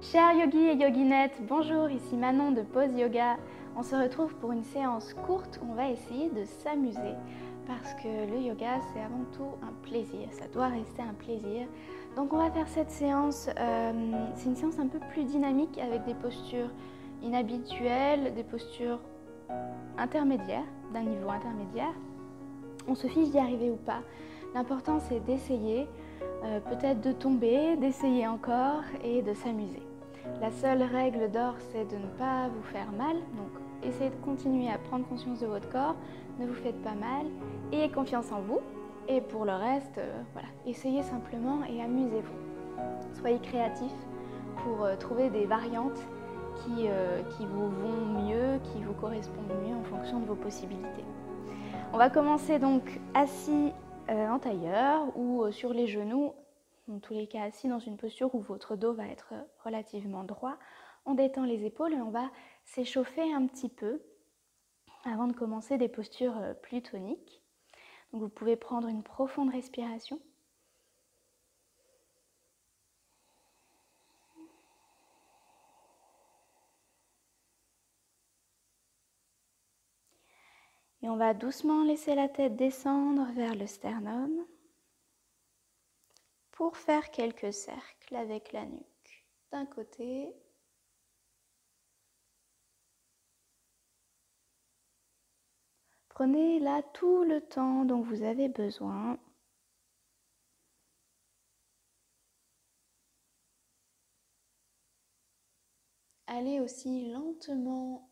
Chers yogis et yoginettes, bonjour, ici Manon de Pose Yoga. On se retrouve pour une séance courte où on va essayer de s'amuser parce que le yoga c'est avant tout un plaisir, ça doit rester un plaisir. Donc on va faire cette séance, c'est une séance un peu plus dynamique avec des postures inhabituelles, des postures intermédiaires, d'un niveau intermédiaire. On se fiche d'y arriver ou pas. L'important c'est d'essayer, peut-être de tomber, d'essayer encore et de s'amuser. La seule règle d'or, c'est de ne pas vous faire mal. Donc, essayez de continuer à prendre conscience de votre corps. Ne vous faites pas mal. Ayez confiance en vous. Et pour le reste, voilà, essayez simplement et amusez-vous. Soyez créatifs pour trouver des variantes qui vous vont mieux, qui vous correspondent mieux en fonction de vos possibilités. On va commencer donc assis en tailleur ou sur les genoux. En tous les cas, assis dans une posture où votre dos va être relativement droit. On détend les épaules et on va s'échauffer un petit peu avant de commencer des postures plus toniques. Donc vous pouvez prendre une profonde respiration. Et on va doucement laisser la tête descendre vers le sternum pour faire quelques cercles avec la nuque d'un côté. Prenez là tout le temps dont vous avez besoin. Allez aussi lentement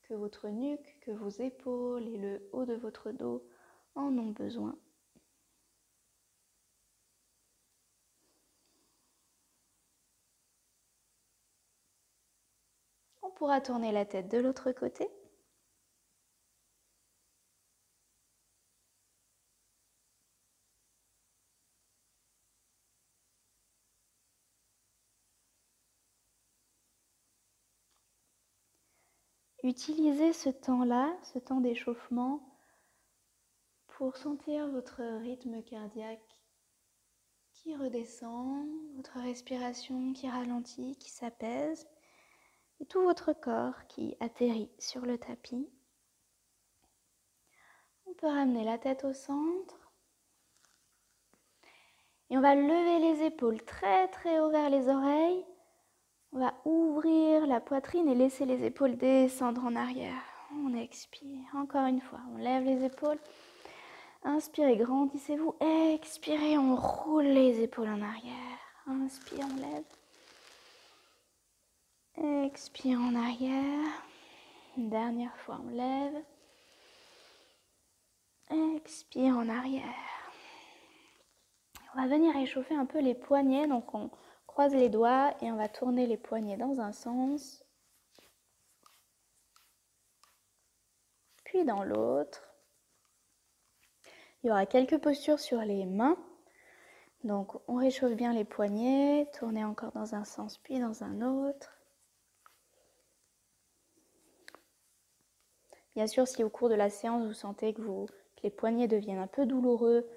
que votre nuque, que vos épaules et le haut de votre dos en ont besoin. On pourra tourner la tête de l'autre côté. Utilisez ce temps-là, ce temps d'échauffement, pour sentir votre rythme cardiaque qui redescend, votre respiration qui ralentit, qui s'apaise, et tout votre corps qui atterrit sur le tapis. On peut ramener la tête au centre. Et on va lever les épaules très très haut vers les oreilles. On va ouvrir la poitrine et laisser les épaules descendre en arrière. On expire. Encore une fois, on lève les épaules. Inspirez, grandissez-vous. Expirez, on roule les épaules en arrière. Inspire, on lève. Expire en arrière. Une dernière fois, on lève. Expire en arrière. On va venir échauffer un peu les poignets. Donc on croise les doigts et on va tourner les poignets dans un sens. Puis dans l'autre. Il y aura quelques postures sur les mains. Donc on réchauffe bien les poignets, tournez encore dans un sens puis dans un autre. Bien sûr, si au cours de la séance vous sentez que les poignets deviennent un peu douloureux,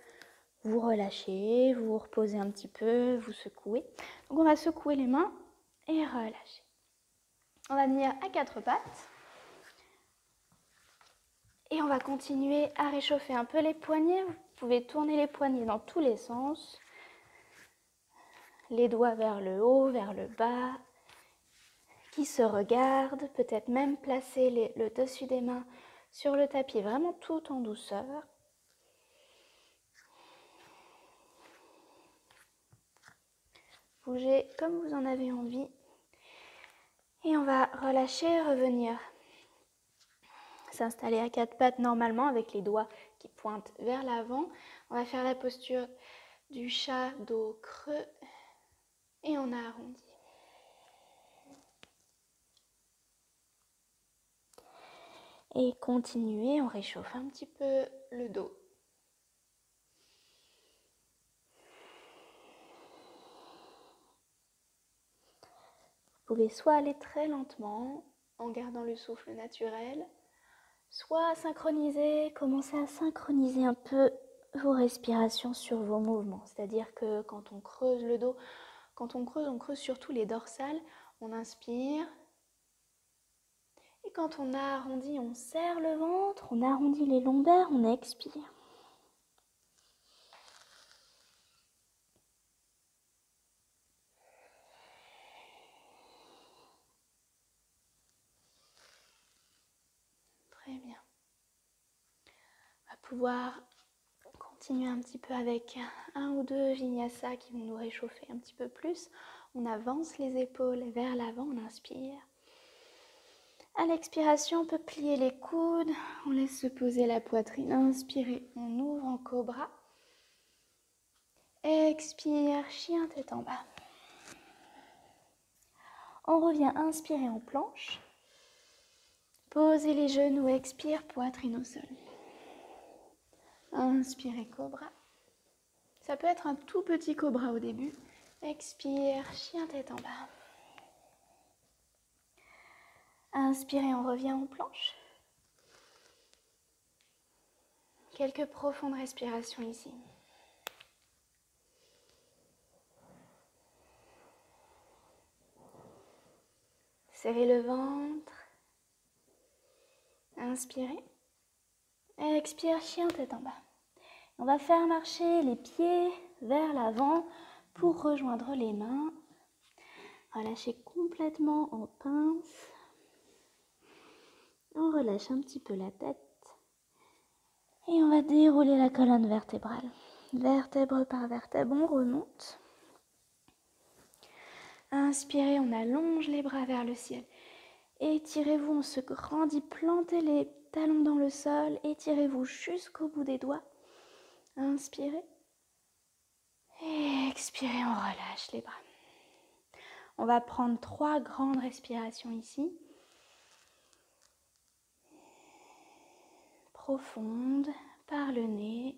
vous relâchez, vous reposez un petit peu, vous secouez. Donc on va secouer les mains et relâcher. On va venir à quatre pattes. Et on va continuer à réchauffer un peu les poignets. Vous pouvez tourner les poignets dans tous les sens. Les doigts vers le haut, vers le bas, qui se regardent. Peut-être même placer le dessus des mains sur le tapis, vraiment tout en douceur. Bougez comme vous en avez envie. Et on va relâcher, revenir s'installer à quatre pattes normalement avec les doigts qui pointent vers l'avant. On va faire la posture du chat, dos creux et on arrondit. Et continuez, on réchauffe un petit peu le dos. Vous pouvez soit aller très lentement en gardant le souffle naturel, soit synchroniser, commencer à synchroniser un peu vos respirations sur vos mouvements. C'est-à-dire que quand on creuse le dos, quand on creuse surtout les dorsales, On inspire. Et quand on arrondit, on serre le ventre, on arrondit les lombaires, on expire. Très bien. On va pouvoir continuer un petit peu avec un ou deux vinyasa qui vont nous réchauffer un petit peu plus. On avance les épaules vers l'avant, on inspire. À l'expiration, on peut plier les coudes, on laisse se poser la poitrine. Inspirez, on ouvre en cobra. Expire, chien tête en bas. On revient inspirer en planche. Posez les genoux, expire, poitrine au sol. Inspirez, cobra. Ça peut être un tout petit cobra au début. Expire, chien tête en bas. Inspirez, on revient en planche. Quelques profondes respirations ici. Serrez le ventre. Inspirez. Expire, chien tête en bas. On va faire marcher les pieds vers l'avant pour rejoindre les mains. Relâchez complètement en pince. On relâche un petit peu la tête. Et on va dérouler la colonne vertébrale. Vertèbre par vertèbre, on remonte. Inspirez, on allonge les bras vers le ciel. Étirez-vous, on se grandit, plantez les talons dans le sol. Étirez-vous jusqu'au bout des doigts. Inspirez. Et expirez, on relâche les bras. On va prendre 3 grandes respirations ici. Profonde, par le nez.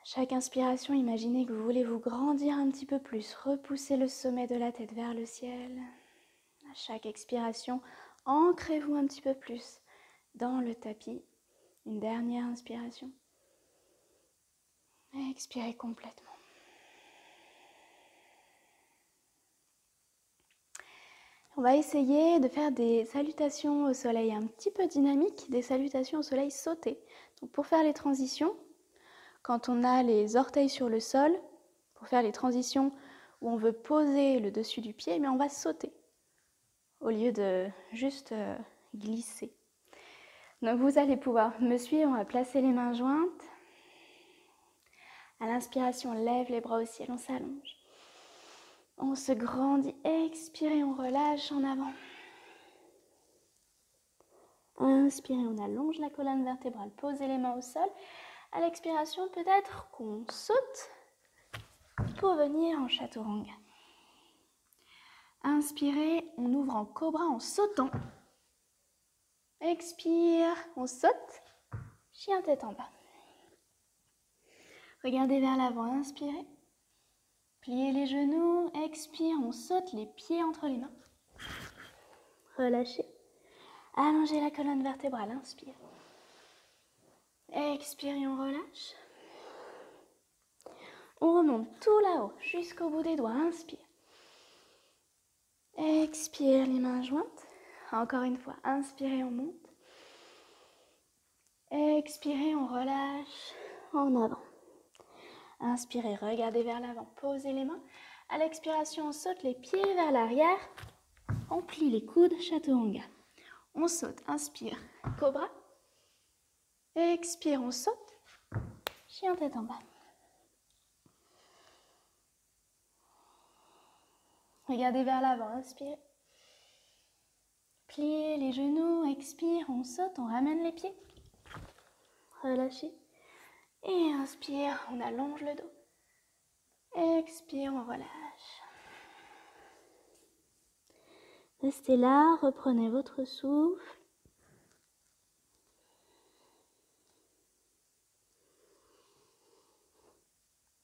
Chaque inspiration, imaginez que vous voulez vous grandir un petit peu plus, repousser le sommet de la tête vers le ciel. À chaque expiration, ancrez-vous un petit peu plus dans le tapis. Une dernière inspiration. Expirez complètement. On va essayer de faire des salutations au soleil un petit peu dynamiques, des salutations au soleil sautées. Donc pour faire les transitions, quand on a les orteils sur le sol, pour faire les transitions où on veut poser le dessus du pied, mais on va sauter au lieu de juste glisser. Donc vous allez pouvoir me suivre, on va placer les mains jointes. À l'inspiration, on lève les bras au ciel, on s'allonge. On se grandit, expirez, on relâche en avant. Inspirez, on allonge la colonne vertébrale, posez les mains au sol. À l'expiration, peut-être qu'on saute pour venir en chaturanga. Inspirez, on ouvre en cobra en sautant. Expire, on saute. Chien tête en bas. Regardez vers l'avant, inspirez. Pliez les genoux, expire, on saute les pieds entre les mains. Relâchez. Allongez la colonne vertébrale, inspire. Expire, on relâche. On remonte tout là-haut, jusqu'au bout des doigts, inspire. Expire, les mains jointes. Encore une fois, inspirez, on monte. Expirez, on relâche en avant. Inspirez, regardez vers l'avant, posez les mains. À l'expiration, on saute les pieds vers l'arrière. On plie les coudes, chaturanga. On saute, inspire, cobra. Expire, on saute. Chien tête en bas. Regardez vers l'avant, inspirez. Pliez les genoux, expire, on saute, on ramène les pieds. Relâchez. Et inspire, on allonge le dos. Expire, on relâche. Restez là, reprenez votre souffle.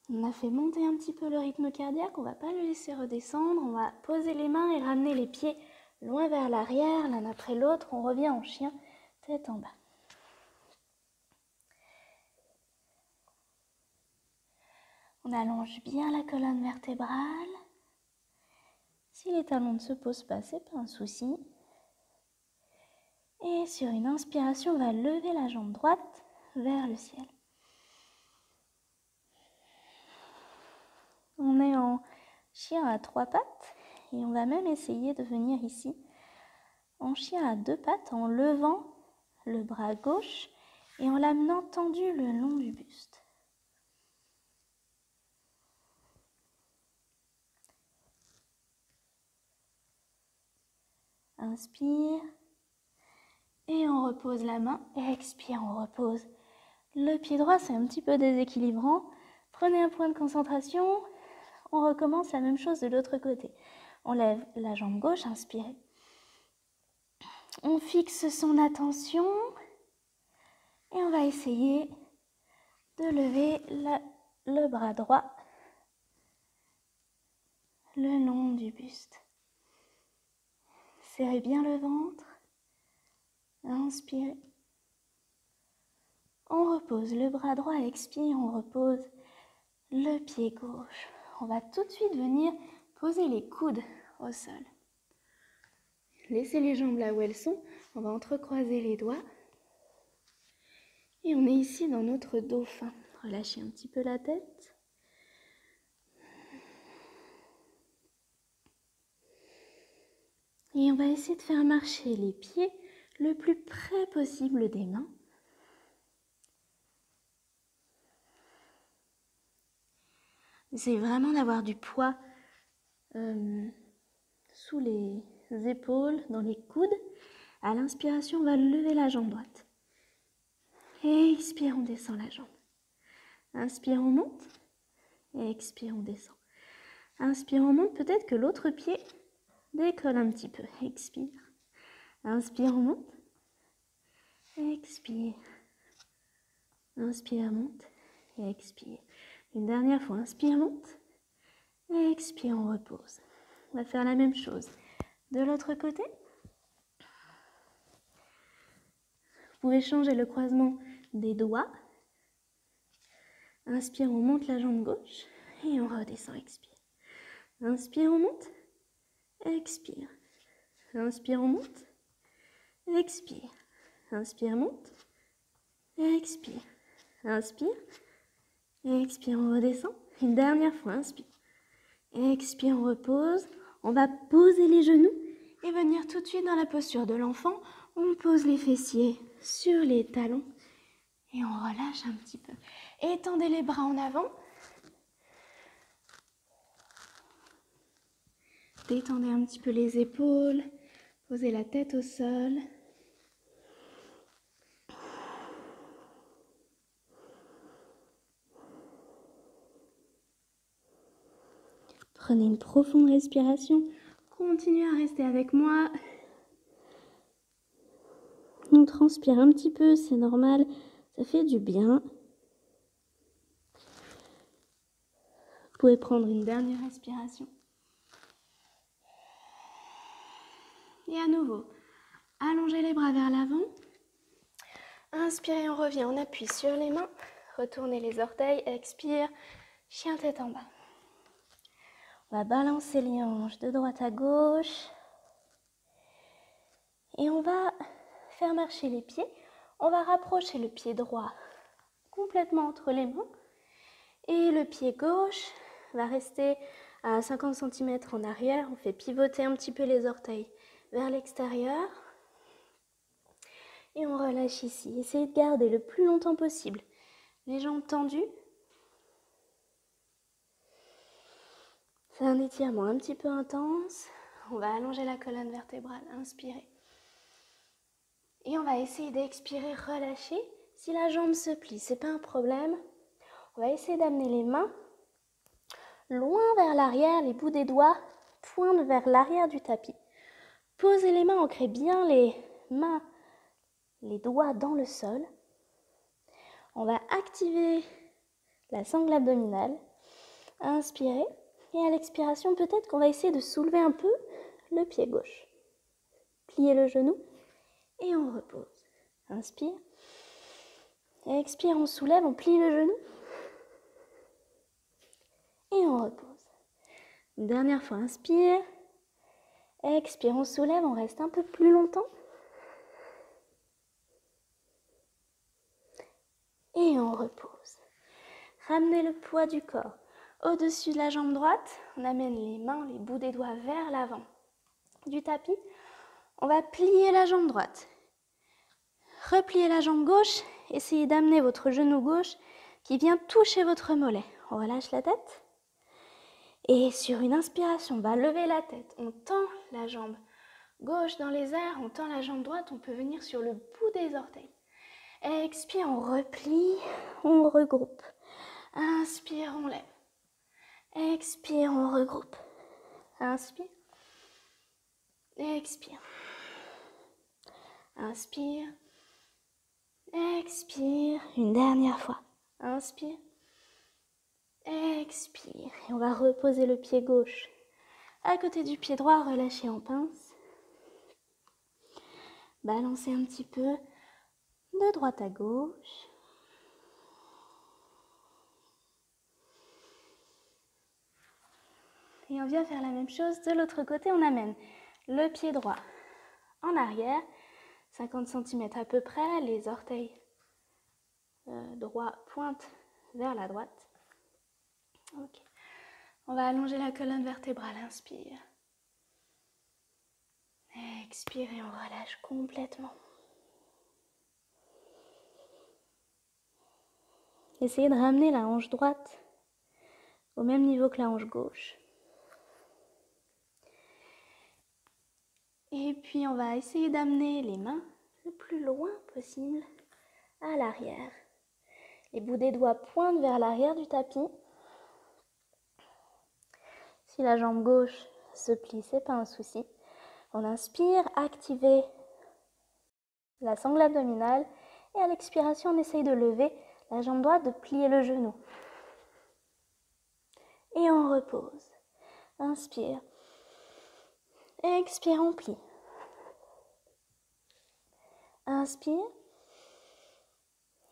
On a fait monter un petit peu le rythme cardiaque, on ne va pas le laisser redescendre. On va poser les mains et ramener les pieds loin vers l'arrière, l'un après l'autre. On revient en chien, tête en bas. On allonge bien la colonne vertébrale. Si les talons ne se posent pas, c'est pas un souci. Et sur une inspiration, on va lever la jambe droite vers le ciel. On est en chien à 3 pattes et on va même essayer de venir ici en chien à 2 pattes en levant le bras gauche et en l'amenant tendu le long du buste. Inspire et on repose la main. Expire, on repose le pied droit. C'est un petit peu déséquilibrant. Prenez un point de concentration. On recommence la même chose de l'autre côté. On lève la jambe gauche, inspirez. On fixe son attention et on va essayer de lever le bras droit le long du buste. Serrez bien le ventre. Inspirez. On repose le bras droit, expire, on repose le pied gauche. On va tout de suite venir poser les coudes au sol. Laissez les jambes là où elles sont. On va entrecroiser les doigts. Et on est ici dans notre dauphin. Relâchez un petit peu la tête. Et on va essayer de faire marcher les pieds le plus près possible des mains. Essayez vraiment d'avoir du poids sous les épaules, dans les coudes. À l'inspiration, on va lever la jambe droite. Expire, on descend la jambe. Inspire, on monte. Expire, on descend. Inspire, on monte. Peut-être que l'autre pied décolle un petit peu. Expire. Inspire, on monte. Expire. Inspire, monte. Expire. Une dernière fois, inspire, monte. Expire, on repose. On va faire la même chose de l'autre côté. Vous pouvez changer le croisement des doigts. Inspire, on monte la jambe gauche et on redescend, expire. Inspire, on monte. Expire. Inspire, on monte. Expire. Inspire, monte. Expire. Inspire. Expire, on redescend. Une dernière fois, inspire. Expire, on repose. On va poser les genoux et venir tout de suite dans la posture de l'enfant. On pose les fessiers sur les talons et on relâche un petit peu. Étendez les bras en avant. Détendez un petit peu les épaules. Posez la tête au sol. Prenez une profonde respiration. Continuez à rester avec moi. On transpire un petit peu, c'est normal. Ça fait du bien. Vous pouvez prendre une dernière respiration. Et à nouveau, allongez les bras vers l'avant. Inspirez, on revient, on appuie sur les mains. Retournez les orteils, expire, chien tête en bas. On va balancer les hanches de droite à gauche. Et on va faire marcher les pieds. On va rapprocher le pied droit complètement entre les mains. Et le pied gauche va rester à 50 cm en arrière. On fait pivoter un petit peu les orteils vers l'extérieur. Et on relâche ici. Essayez de garder le plus longtemps possible les jambes tendues. C'est un étirement un petit peu intense. On va allonger la colonne vertébrale. Inspirez. Et on va essayer d'expirer, relâcher. Si la jambe se plie, ce n'est pas un problème. On va essayer d'amener les mains loin vers l'arrière, les bouts des doigts pointent vers l'arrière du tapis. Posez les mains, ancrez bien les mains, les doigts dans le sol. On va activer la sangle abdominale. Inspirez. Et à l'expiration, peut-être qu'on va essayer de soulever un peu le pied gauche. Pliez le genou et on repose. Inspire. Expire, on soulève, on plie le genou. Une dernière fois, inspire. Expire, on soulève, on reste un peu plus longtemps. Et on repose. Ramenez le poids du corps au-dessus de la jambe droite. On amène les mains, les bouts des doigts vers l'avant du tapis. On va plier la jambe droite. Repliez la jambe gauche. Essayez d'amener votre genou gauche qui vient toucher votre mollet. On relâche la tête. Et sur une inspiration, on va lever la tête. On tend la jambe gauche dans les airs. On tend la jambe droite. On peut venir sur le bout des orteils. Expire, on replie, on regroupe. Inspire, on lève. Expire, on regroupe. Inspire. Expire. Inspire. Expire. Une dernière fois. Inspire. Expire. Et on va reposer le pied gauche à côté du pied droit, relâcher en pince. Balancer un petit peu de droite à gauche. Et on vient faire la même chose de l'autre côté. On amène le pied droit en arrière, 50 cm à peu près. Les orteils droits pointent vers la droite. Ok. On va allonger la colonne vertébrale. Inspire. Expire et on relâche complètement. Essayez de ramener la hanche droite au même niveau que la hanche gauche. Et puis on va essayer d'amener les mains le plus loin possible à l'arrière. Les bouts des doigts pointent vers l'arrière du tapis. Si la jambe gauche se plie, c'est pas un souci. On inspire, activez la sangle abdominale et à l'expiration, on essaye de lever la jambe droite, de plier le genou. Et on repose. Inspire. Expire, on plie. Inspire.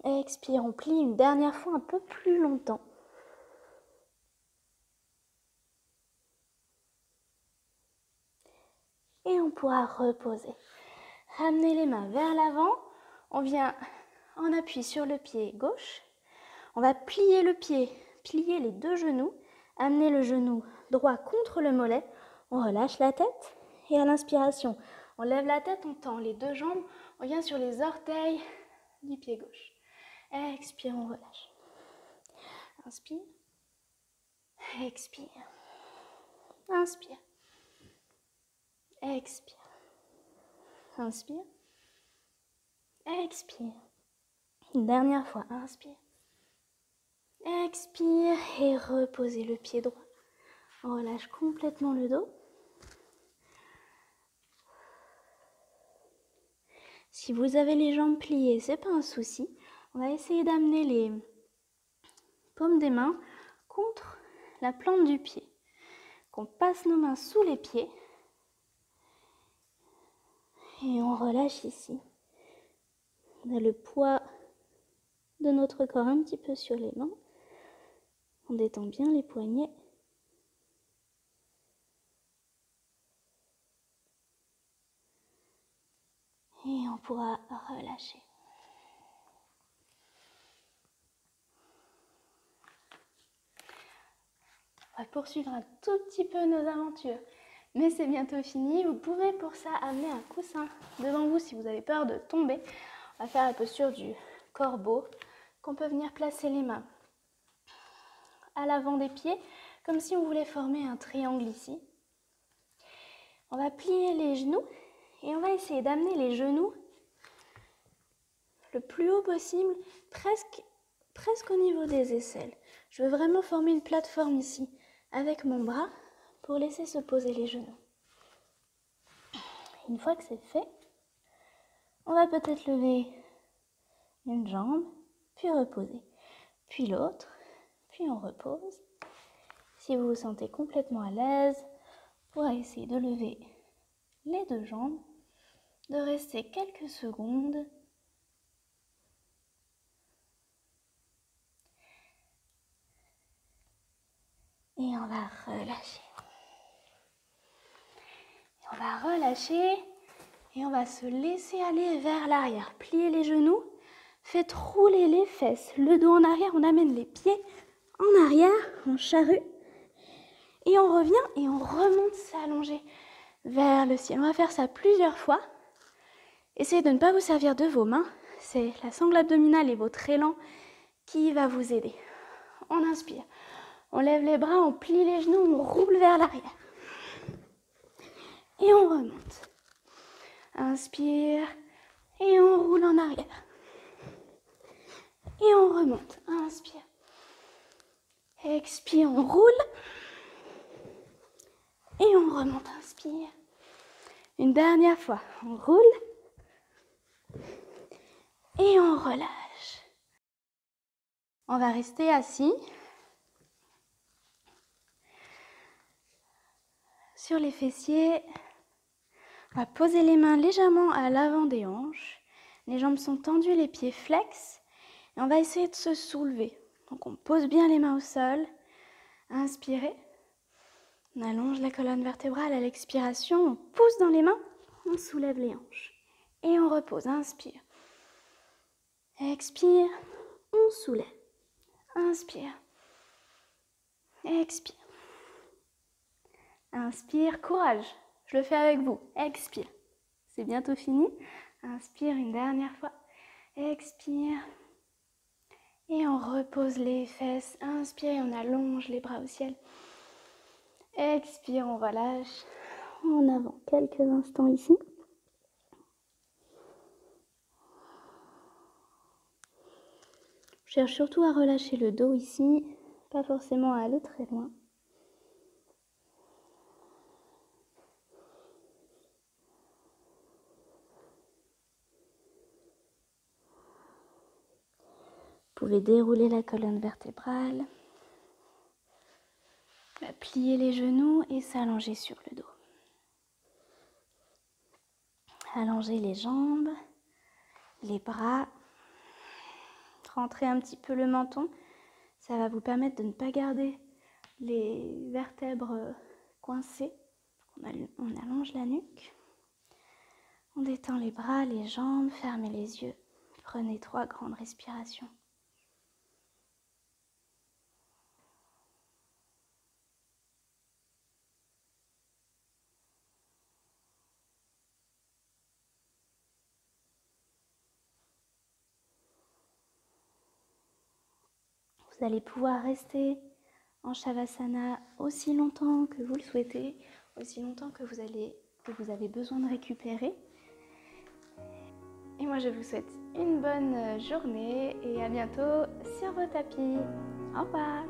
Expire, on plie une dernière fois un peu plus longtemps. Et on pourra reposer. Ramenez les mains vers l'avant. On vient en appui sur le pied gauche. On va plier le pied, plier les deux genoux. Amener le genou droit contre le mollet. On relâche la tête. Et à l'inspiration, on lève la tête, on tend les deux jambes. On vient sur les orteils du pied gauche. Expire, on relâche. Inspire. Expire. Inspire. Expire. Inspire. Expire. Une dernière fois, inspire. Expire et reposez le pied droit. On relâche complètement le dos. Si vous avez les jambes pliées, c'est pas un souci. On va essayer d'amener les paumes des mains contre la plante du pied. Qu'on passe nos mains sous les pieds. Et on relâche ici. On a le poids de notre corps un petit peu sur les mains. On détend bien les poignets. Et on pourra relâcher. On va poursuivre un tout petit peu nos aventures. Mais c'est bientôt fini. Vous pouvez pour ça amener un coussin devant vous si vous avez peur de tomber. On va faire la posture du corbeau, qu'on peut venir placer les mains à l'avant des pieds, comme si on voulait former un triangle ici. On va plier les genoux et on va essayer d'amener les genoux le plus haut possible, presque au niveau des aisselles. Je veux vraiment former une plateforme ici avec mon bras pour laisser se poser les genoux. Une fois que c'est fait, on va peut-être lever une jambe, puis reposer, puis l'autre, puis on repose. Si vous vous sentez complètement à l'aise, vous pourrez essayer de lever les deux jambes, de rester quelques secondes. Et on va relâcher. va relâcher et on va se laisser aller vers l'arrière. Pliez les genoux, faites rouler les fesses, le dos en arrière, on amène les pieds en arrière, en charrue. Et on revient et on remonte s'allonger vers le ciel. On va faire ça plusieurs fois. Essayez de ne pas vous servir de vos mains. C'est la sangle abdominale et votre élan qui va vous aider. On inspire. On lève les bras, on plie les genoux, on roule vers l'arrière. Et on remonte. Inspire et on roule en arrière. Et on remonte. Inspire. Expire, on roule. Et on remonte. Inspire. Une dernière fois, on roule. Et on relâche. On va rester assis. Sur les fessiers. On va poser les mains légèrement à l'avant des hanches. Les jambes sont tendues, les pieds flex. Et on va essayer de se soulever. Donc on pose bien les mains au sol. Inspirez. On allonge la colonne vertébrale à l'expiration. On pousse dans les mains. On soulève les hanches. Et on repose. Inspire. Expire. On soulève. Inspire. Expire. Inspire. Courage. Je le fais avec vous. Expire. C'est bientôt fini. Inspire une dernière fois. Expire. Et on repose les fesses. Inspire et on allonge les bras au ciel. Expire, on relâche. En avant quelques instants ici. Je cherche surtout à relâcher le dos ici. Pas forcément à aller très loin. Vous pouvez dérouler la colonne vertébrale, plier les genoux et s'allonger sur le dos. Allonger les jambes, les bras, rentrer un petit peu le menton. Ça va vous permettre de ne pas garder les vertèbres coincées. On allonge la nuque. On détend les bras, les jambes, fermez les yeux. Prenez 3 grandes respirations. Vous allez pouvoir rester en Shavasana aussi longtemps que vous le souhaitez, aussi longtemps que vous avez besoin de récupérer. Et moi je vous souhaite une bonne journée et à bientôt sur vos tapis. Au revoir.